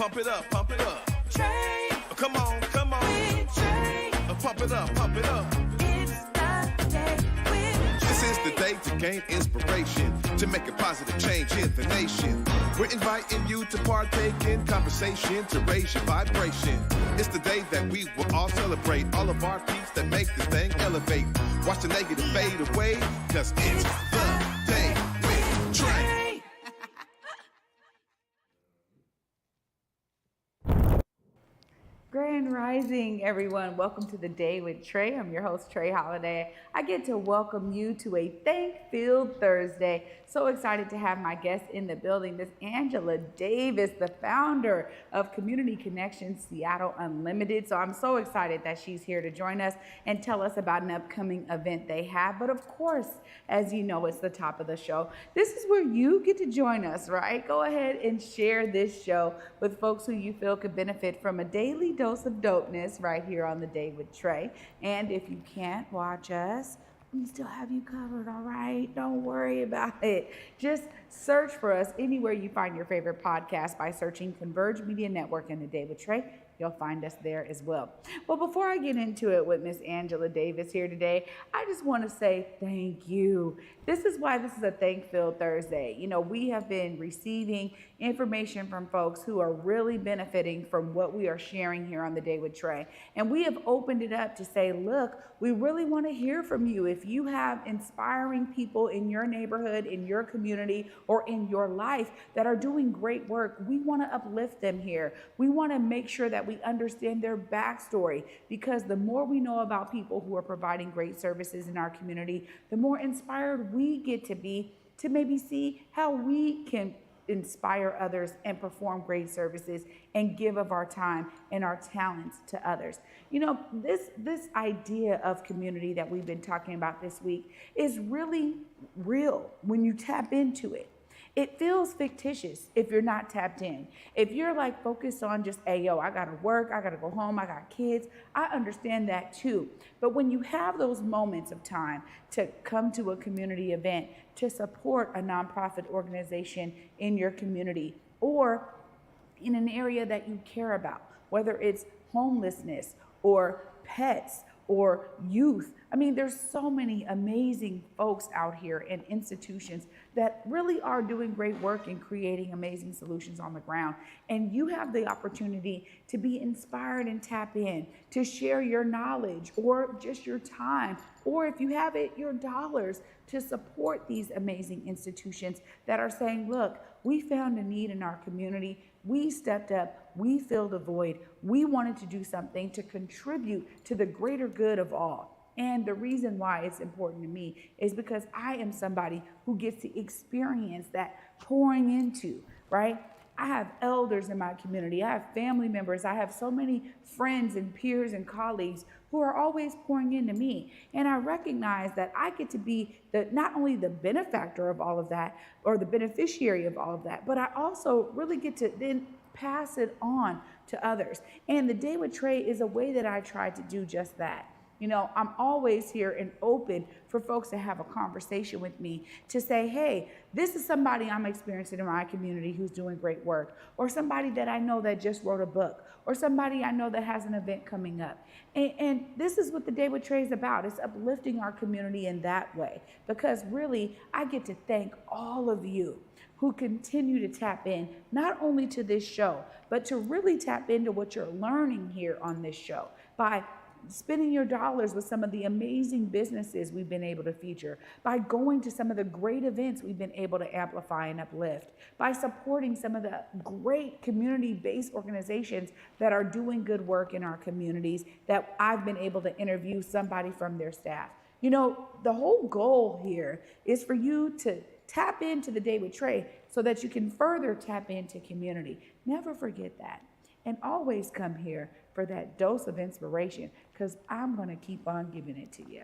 Pump it up, pump it up. Trae. Come on, come on. With Trae. Pump it up, pump it up. It's the day with This is the day to gain inspiration, to make a positive change in the nation. We're inviting you to partake in conversation, to raise your vibration. It's the day that we will all celebrate all of our peaks that make this thing elevate. Watch the negative fade away, cause it's the day with Trae. Grand Rising, everyone. Welcome to the Day with Trae. I'm your host, Trae Holiday. I get to welcome you to a thank-filled Thursday. So excited to have my guest in the building, Miss Angela Davis, the founder of Community Connections Seattle Unlimited. So I'm so excited that she's here to join us and tell us about an upcoming event they have. But of course, as you know, it's the top of the show. This is where you get to join us, right? Go ahead and share this show with folks who you feel could benefit from a daily dose of dopeness right here on the Day with Trae. And if you can't watch us, we still have you covered, all right? Don't worry about it. Just search for us anywhere you find your favorite podcast by searching Converge Media Network and the Day with Trae. You'll find us there as well. Well, before I get into it with Miss Angela Davis here today, I just want to say thank you. This is why this is a Thank-Filled Thursday. You know, we have been receiving information from folks who are really benefiting from what we are sharing here on the Day with Trae. And we have opened it up to say, look, we really want to hear from you. If you have inspiring people in your neighborhood, in your community, or in your life that are doing great work, we want to uplift them here. We want to make sure that we understand their backstory, because the more we know about people who are providing great services in our community, the more inspired we get to be to maybe see how we can inspire others and perform great services and give of our time and our talents to others. You know, this idea of community that we've been talking about this week is really real when you tap into it. It feels fictitious if you're not tapped in. If you're like focused on just, hey, yo, I gotta work, I gotta go home, I got kids, I understand that too. But when you have those moments of time to come to a community event, to support a nonprofit organization in your community or in an area that you care about, whether it's homelessness or pets or youth. I mean, there's so many amazing folks out here and institutions that really are doing great work in creating amazing solutions on the ground. And you have the opportunity to be inspired and tap in, to share your knowledge or just your time, or if you have it, your dollars, to support these amazing institutions that are saying, look, we found a need in our community. We stepped up, we filled a void. We wanted to do something to contribute to the greater good of all. And the reason why it's important to me is because I am somebody who gets to experience that pouring into, right? I have elders in my community. I have family members. I have so many friends and peers and colleagues who are always pouring into me. And I recognize that I get to be not only the benefactor of all of that or the beneficiary of all of that, but I also really get to then pass it on to others. And the Day with Trae is a way that I try to do just that. You know, I'm always here and open for folks to have a conversation with me to say, hey, this is somebody I'm experiencing in my community who's doing great work, or somebody that I know that just wrote a book, or somebody I know that has an event coming up. And this is what the Day with Trae is about. It's uplifting our community in that way, because really I get to thank all of you who continue to tap in, not only to this show, but to really tap into what you're learning here on this show by spending your dollars with some of the amazing businesses we've been able to feature, by going to some of the great events we've been able to amplify and uplift, by supporting some of the great community-based organizations that are doing good work in our communities that I've been able to interview somebody from their staff. You know, the whole goal here is for you to tap into the Day with Trae so that you can further tap into community. Never forget that. And always come here for that dose of inspiration, because I'm going to keep on giving it to you.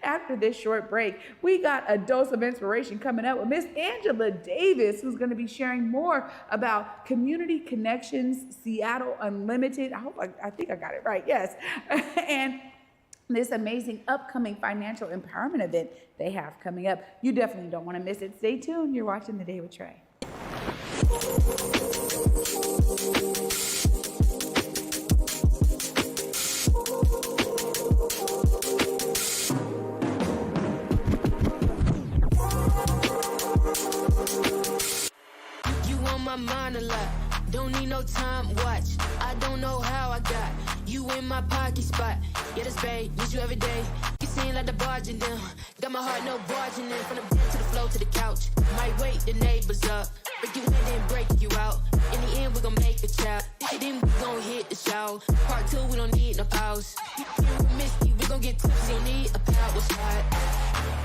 After this short break, we got a dose of inspiration coming up with Miss Angela Davis, who's going to be sharing more about Community Connections Seattle Unlimited. I think I got it right. Yes. And this amazing upcoming financial empowerment event they have coming up. You definitely don't want to miss it. Stay tuned. You're watching The Day with Trae. spade, need you every day. You seem like the barging them. Got my heart, no barging in. From the bed to the floor to the couch. Might wake the neighbors up. Break you in, then break you out. In the end, we gon' make a child. Then we gon' hit the show. Part 2, we don't need no pause. You miss me, we gon' get tipsy. Don't need a power slide.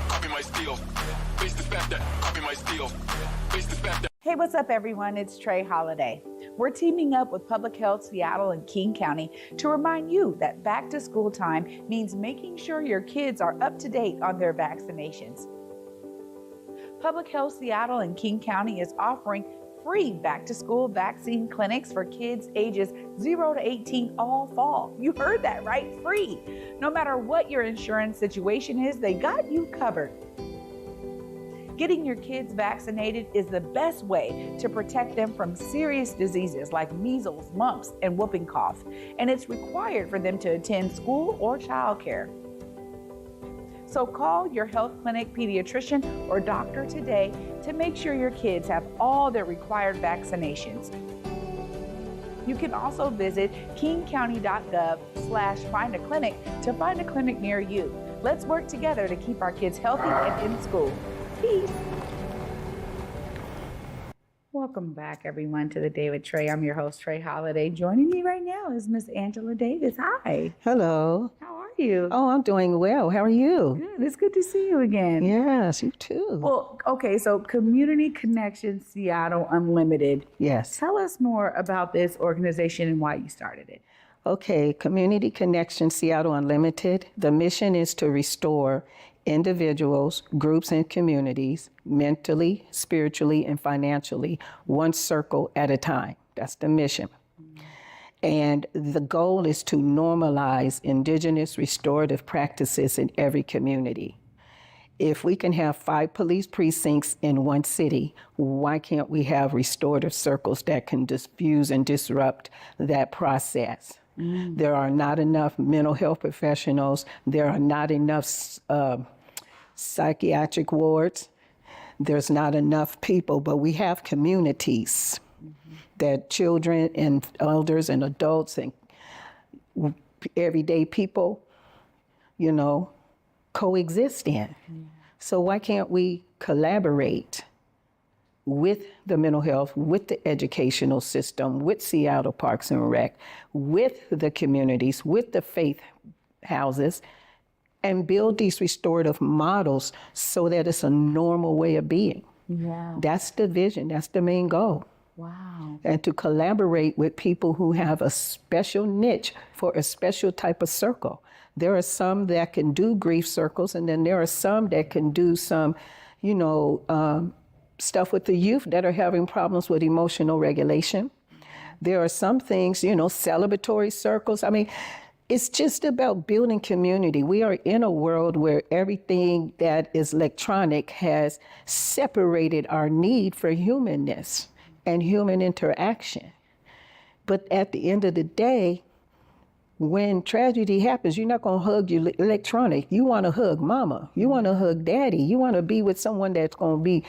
Copy my steel. Face the fact that copy my steel. Face the fact that. Hey, what's up, everyone? It's Trae Holiday. We're teaming up with Public Health Seattle and King County to remind you that back to school time means making sure your kids are up to date on their vaccinations. Public Health Seattle and King County is offering free back to school vaccine clinics for kids ages 0 to 18 all fall. You heard that right, free. No matter what your insurance situation is, they got you covered. Getting your kids vaccinated is the best way to protect them from serious diseases like measles, mumps, and whooping cough, and it's required for them to attend school or childcare. So call your health clinic pediatrician or doctor today to make sure your kids have all their required vaccinations. You can also visit kingcounty.gov/find a clinic to find a clinic near you. Let's work together to keep our kids healthy and in school. Peace. Welcome back, everyone, to the Day with Trae. I'm your host, Trae Holiday. Joining me right now is Miss Angela Davis. Hi. Hello. How are you? Oh, I'm doing well. How are you? Good. It's good to see you again. Yes, you too. Well, okay, so Community Connection Seattle Unlimited. Yes. Tell us more about this organization and why you started it. Okay, Community Connection Seattle Unlimited. The mission is to restore individuals, groups, and communities mentally, spiritually, and financially, one circle at a time. That's the mission. And the goal is to normalize indigenous restorative practices in every community. If we can have 5 police precincts in one city, why can't we have restorative circles that can diffuse and disrupt that process? There are not enough mental health professionals. There are not enough psychiatric wards. There's not enough people, but we have communities that children and elders and adults and everyday people, coexist in. So why can't we collaborate with the mental health, with the educational system, with Seattle Parks and Rec, with the communities, with the faith houses, and build these restorative models so that it's a normal way of being. Yeah. That's the vision, that's the main goal. Wow. And to collaborate with people who have a special niche for a special type of circle. There are some that can do grief circles, and then there are some that can do some, stuff with the youth that are having problems with emotional regulation. There are some things, celebratory circles. I mean, it's just about building community. We are in a world where everything that is electronic has separated our need for humanness and human interaction. But at the end of the day, when tragedy happens, you're not going to hug your electronic. You want to hug mama. You want to hug daddy. You want to be with someone that's going to be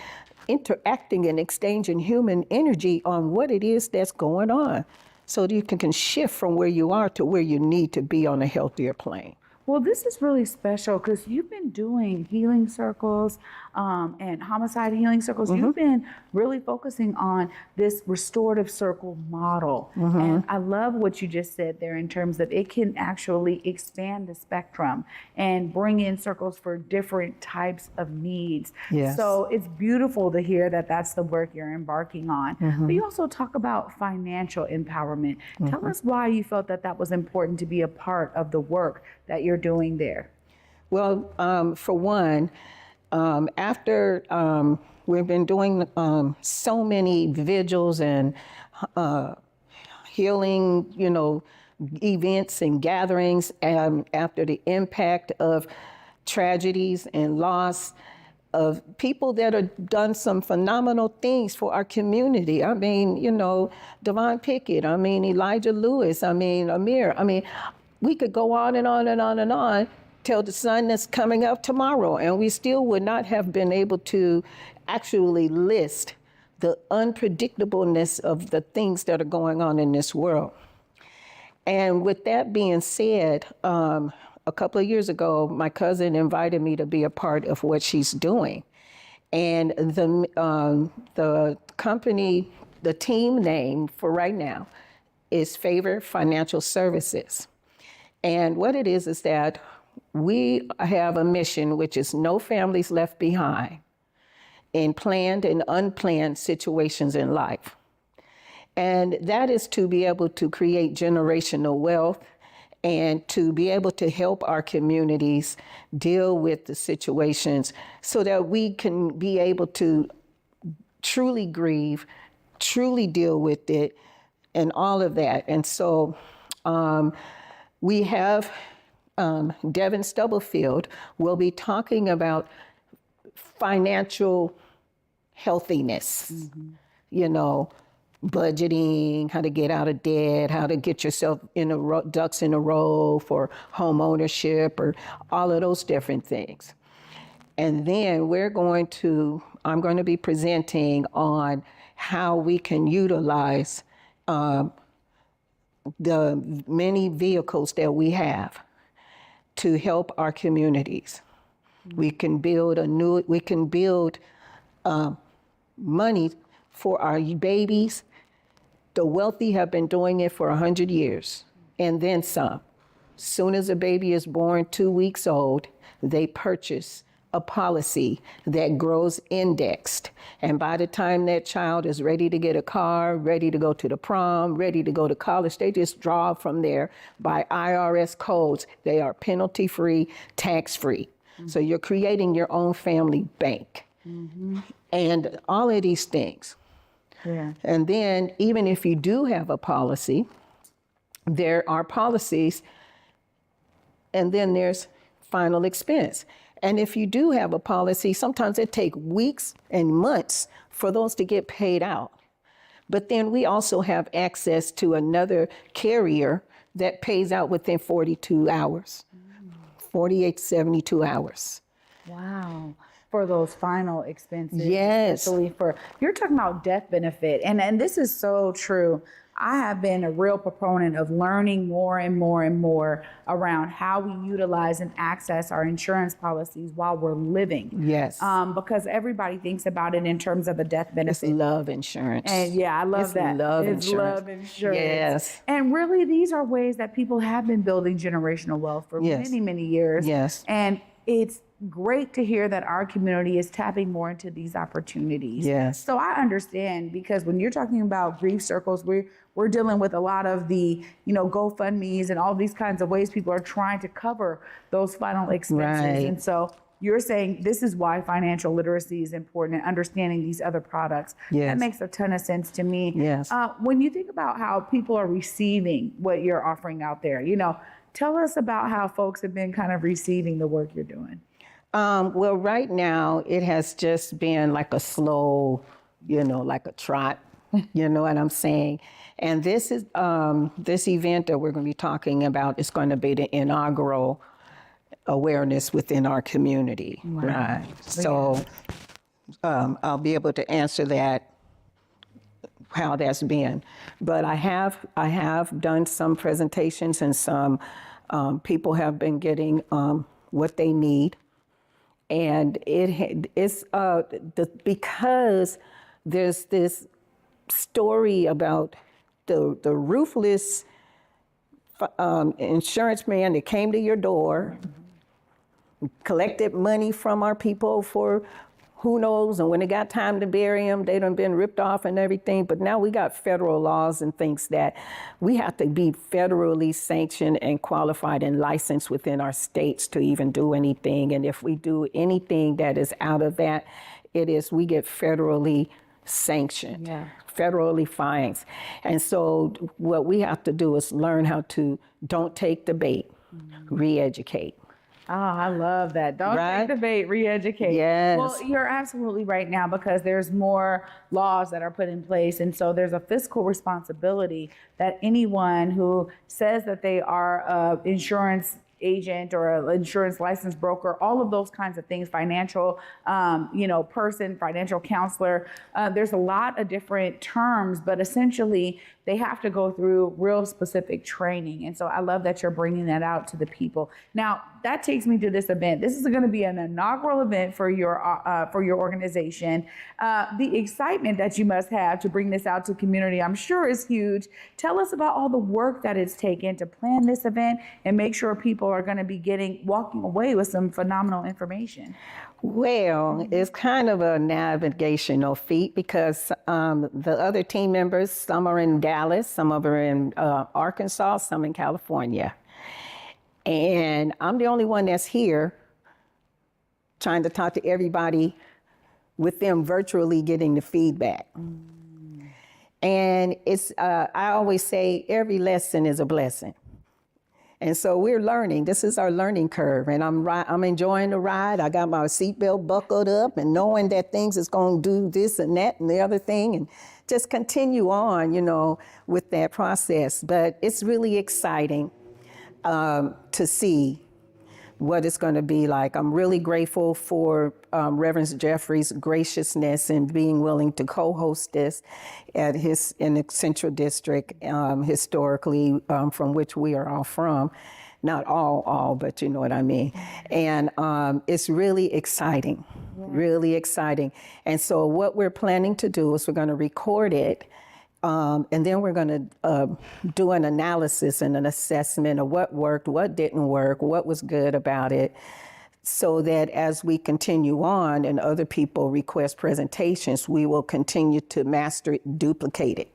interacting and exchanging human energy on what it is that's going on, so that you can shift from where you are to where you need to be on a healthier plane. Well, this is really special because you've been doing healing circles and homicide healing circles. You've been really focusing on this restorative circle model. And I love what you just said there in terms of it can actually expand the spectrum and bring in circles for different types of needs. Yes. So it's beautiful to hear that that's the work you're embarking on. But you also talk about financial empowerment. Tell us why you felt that that was important to be a part of the work that you're doing there. Well, for one, after we've been doing so many vigils and healing, events and gatherings, after the impact of tragedies and loss of people that have done some phenomenal things for our community. I mean, Devon Pickett, Elijah Lewis, Amir, we could go on and on and on and on till the sun that's coming up tomorrow, and we still would not have been able to actually list the unpredictableness of the things that are going on in this world. And with that being said, a couple of years ago, my cousin invited me to be a part of what she's doing. And the company, the team name for right now is Favor Financial Services. And what it is that we have a mission, which is no families left behind in planned and unplanned situations in life. And that is to be able to create generational wealth and to be able to help our communities deal with the situations so that we can be able to truly grieve, truly deal with it, and all of that. And so we have Devin Stubblefield will be talking about financial healthiness, you know, budgeting, how to get out of debt, how to get yourself ducks in a row for home ownership, or all of those different things. And then I'm going to be presenting on how we can utilize the many vehicles that we have to help our communities. We can build money for our babies. The wealthy have been doing it for 100 years and then some. Soon as a baby is born 2 weeks old, they purchase a policy that grows indexed. And by the time that child is ready to get a car, ready to go to the prom, ready to go to college, they just draw from there by IRS codes. They are penalty-free, tax-free. So you're creating your own family bank. And all of these things. Yeah. And then even if you do have a policy, there are policies, and then there's final expense. And if you do have a policy, sometimes it takes weeks and months for those to get paid out. But then we also have access to another carrier that pays out within 42 hours, 48 to 72 hours. Wow. For those final expenses. Yes. Especially you're talking about death benefit. And this is so true. I have been a real proponent of learning more and more and more around how we utilize and access our insurance policies while we're living. Yes. Because everybody thinks about it in terms of a death benefit. It's love insurance. And yeah, I love that. It's love insurance. Yes. And really, these are ways that people have been building generational wealth for many, many years. Yes. And it's great to hear that our community is tapping more into these opportunities. Yes. So I understand, because when you're talking about grief circles, we're dealing with a lot of the, GoFundMes and all these kinds of ways people are trying to cover those final expenses. Right. And so you're saying this is why financial literacy is important and understanding these other products. Yes. That makes a ton of sense to me. Yes. When you think about how people are receiving what you're offering out there, tell us about how folks have been kind of receiving the work you're doing. Well, right now it has just been like a slow, like a trot, you know what I'm saying? And this is this event that we're going to be talking about is going to be the inaugural awareness within our community, right? So I'll be able to answer that, how that's been. But I have done some presentations, and some people have been getting what they need. And it's because there's this story about the ruthless insurance man that came to your door, collected money from our people for who knows, and when it got time to bury them, they done been ripped off and everything. But now we got federal laws and things that we have to be federally sanctioned and qualified and licensed within our states to even do anything. And if we do anything that is out of that, we get federally sanctioned, federally fines. And so what we have to do is learn how to don't take the bait, re-educate. Oh, I love that. Don't take the bait, re-educate. Yes. Well, you're absolutely right now, because there's more laws that are put in place. And so there's a fiscal responsibility that anyone who says that they are an insurance agent or an insurance license broker, all of those kinds of things, financial, person, financial counselor. There's a lot of different terms, but essentially they have to go through real specific training. And so I love that you're bringing that out to the people. Now, that takes me to this event. This is going to be an inaugural event for your organization. The excitement that you must have to bring this out to community, I'm sure, is huge. Tell us about all the work that it's taken to plan this event and make sure people are going to be walking away with some phenomenal information. Well, it's kind of a navigational feat because the other team members, some are in Dallas, some are in Arkansas, some in California. And I'm the only one that's here trying to talk to everybody with them virtually getting the feedback. And it's, I always say every lesson is a blessing. And so we're learning. This is our learning curve, and I'm enjoying the ride. I got my seatbelt buckled up and knowing that things is going to do this and that and the other thing, and just continue on, with that process. But it's really exciting to see what it's going to be like. I'm really grateful for Reverend Jeffrey's graciousness in being willing to co-host this in the Central District, historically, from which we are all from. Not all, but you know what I mean. And it's really exciting, really exciting. And so what we're planning to do is we're going to record it. And then we're going to do an analysis and an assessment of what worked, what didn't work, what was good about it, so that as we continue on and other people request presentations, we will continue to master it, duplicate it.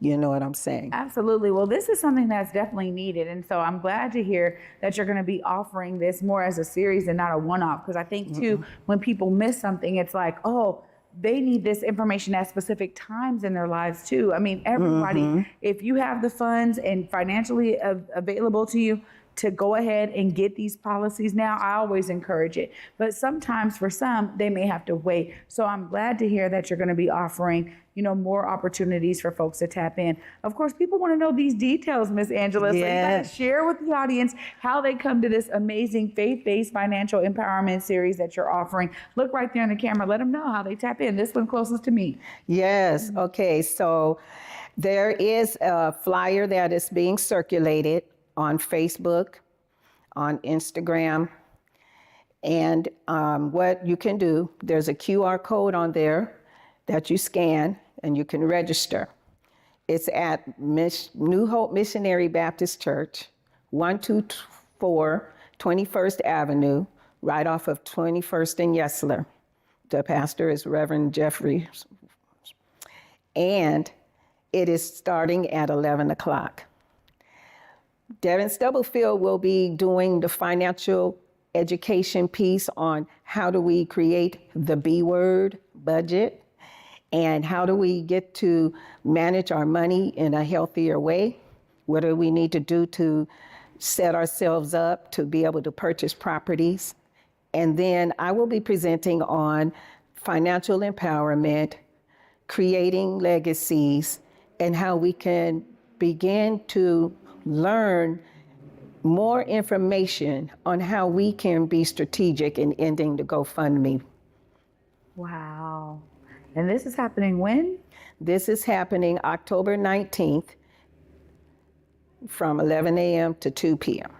You know what I'm saying? Absolutely. Well, this is something that's definitely needed. And so I'm glad to hear that you're going to be offering this more as a series and not a one-off. Because I think, too, when people miss something, it's like, oh, they need this information at specific times in their lives too. I mean, everybody, if you have the funds and financially available to you to go ahead and get these policies now, I always encourage it. But sometimes for some, they may have to wait. So I'm glad to hear that you're going to be offering, more opportunities for folks to tap in. Of course, people want to know these details, Miss Angela. So you got to share with the audience how they come to this amazing faith-based financial empowerment series that you're offering. Look right there in the camera. Let them know how they tap in. This one closest to me. Yes. Okay. So there is a flyer that is being circulated on Facebook, on Instagram. And what you can do, there's a QR code on there that you scan and you can register. It's at New Hope Missionary Baptist Church, 124 21st Avenue, right off of 21st and Yesler. The pastor is Reverend Jeffrey. And it is starting at 11 o'clock. Devin Stubblefield will be doing the financial education piece on how do we create the B word budget and how do we get to manage our money in a healthier way. What do we need to do to set ourselves up to be able to purchase properties? And then I will be presenting on financial empowerment, creating legacies, and how we can begin to learn more information on how we can be strategic in ending the GoFundMe. Wow. And this is happening when? This is happening October 19th from 11 a.m. to 2 p.m.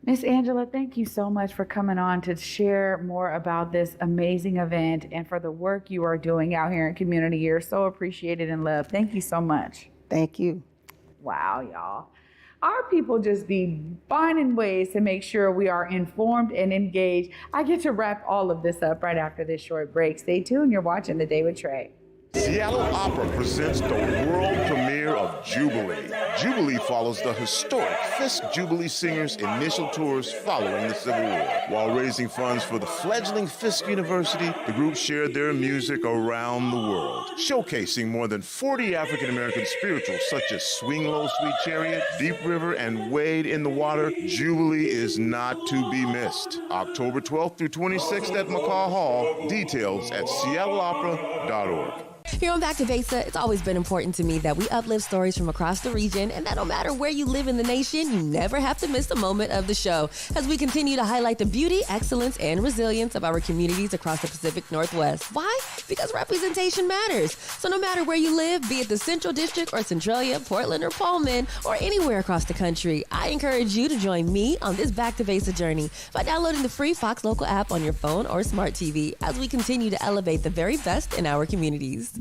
Miss Angela, thank you so much for coming on to share more about this amazing event and for the work you are doing out here in community. You're so appreciated and loved. Thank you so much. Thank you. Wow, y'all. Our people just be finding ways to make sure we are informed and engaged. I get to wrap all of this up right after this short break. Stay tuned. You're watching The Day with Trae. Seattle Opera presents the world premiere of Jubilee. Jubilee follows the historic Fisk Jubilee Singers' initial tours following the Civil War. While raising funds for the fledgling Fisk University, the group shared their music around the world, showcasing more than 40 African-American spirituals such as Swing Low, Sweet Chariot, Deep River, and Wade in the Water. Jubilee is not to be missed. October 12th through 26th at McCaw Hall. Details at seattleopera.org. Here on Back to Vesa, it's always been important to me that we uplift stories from across the region and that no matter where you live in the nation, you never have to miss a moment of the show as we continue to highlight the beauty, excellence, and resilience of our communities across the Pacific Northwest. Why? Because representation matters. So no matter where you live, be it the Central District or Centralia, Portland or Pullman, or anywhere across the country, I encourage you to join me on this Back to Vesa journey by downloading the free Fox Local app on your phone or smart TV as we continue to elevate the very best in our communities.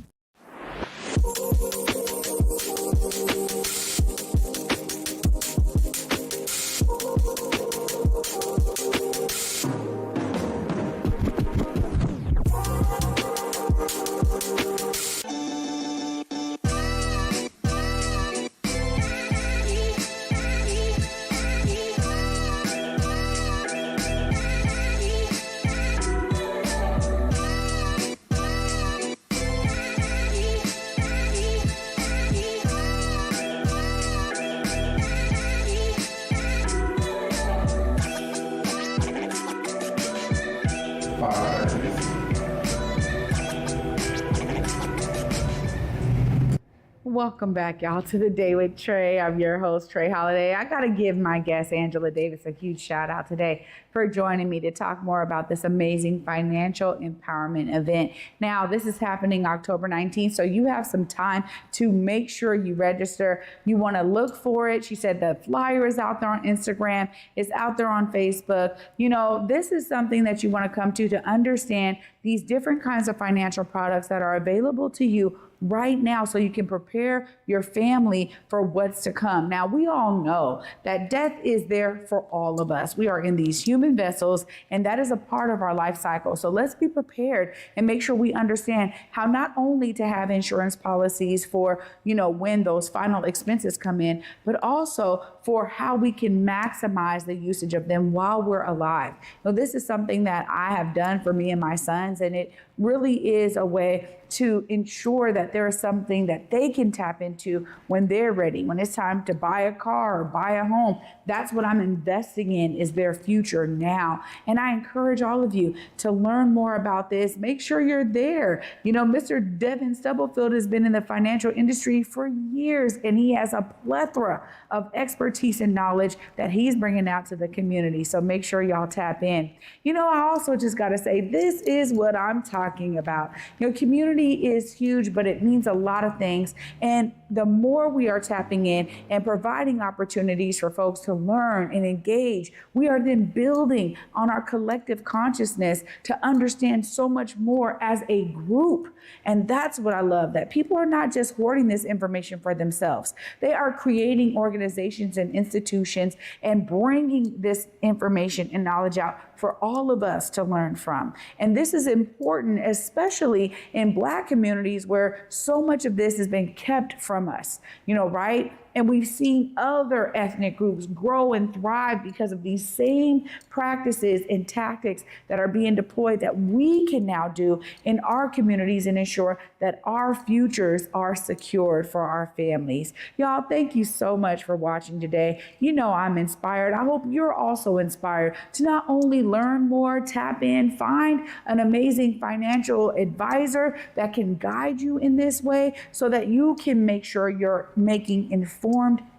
Welcome back, y'all, to the Day with Trae. I'm your host, Trae Holiday. I got to give my guest, Angela Davis, a huge shout out today for joining me to talk more about this amazing financial empowerment event. Now, this is happening October 19th, so you have some time to make sure you register. You want to look for it. She said the flyer is out there on Instagram. It's out there on Facebook. You know, this is something that you want to come to understand these different kinds of financial products that are available to you right now so you can prepare your family for what's to come. Now, we all know that death is there for all of us. We are in these human vessels, and that is a part of our life cycle. So let's be prepared and make sure we understand how not only to have insurance policies for, you know, when those final expenses come in, but also for how we can maximize the usage of them while we're alive. Now, this is something that I have done for me and my sons, and it really is a way to ensure that there is something that they can tap into when they're ready, when it's time to buy a car or buy a home. That's what I'm investing in, is their future now. And I encourage all of you to learn more about this. Make sure you're there. You know, Mr. Devin Stubblefield has been in the financial industry for years, and he has a plethora of expertise and knowledge that he's bringing out to the community. So make sure y'all tap in. You know, I also just got to say, this is what I'm talking about. You know, community is huge, but it means a lot of things. And the more we are tapping in and providing opportunities for folks to learn and engage, we are then building on our collective consciousness to understand so much more as a group. And that's what I love, that people are not just hoarding this information for themselves. They are creating organizations and institutions and bringing this information and knowledge out for all of us to learn from. And this is important, especially in Black communities where so much of this has been kept from us, you know, right? And we've seen other ethnic groups grow and thrive because of these same practices and tactics that are being deployed that we can now do in our communities and ensure that our futures are secured for our families. Y'all, thank you so much for watching today. You know I'm inspired. I hope you're also inspired to not only learn more, tap in, find an amazing financial advisor that can guide you in this way so that you can make sure you're making informed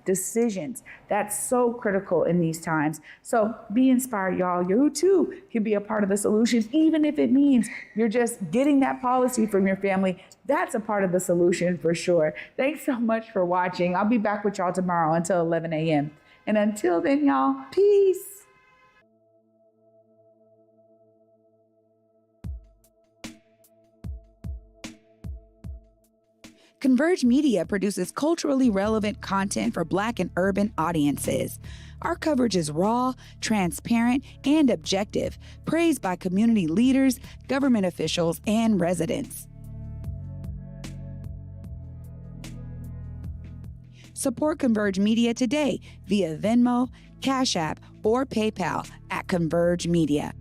decisions. That's so critical in these times. So be inspired, y'all. You too can be a part of the solution, even if it means you're just getting that policy from your family. That's a part of the solution for sure. Thanks so much for watching. I'll be back with y'all tomorrow until 11 a.m. And until then, y'all, peace. Converge Media produces culturally relevant content for Black and urban audiences. Our coverage is raw, transparent, and objective, praised by community leaders, government officials, and residents. Support Converge Media today via Venmo, Cash App, or PayPal at Converge Media.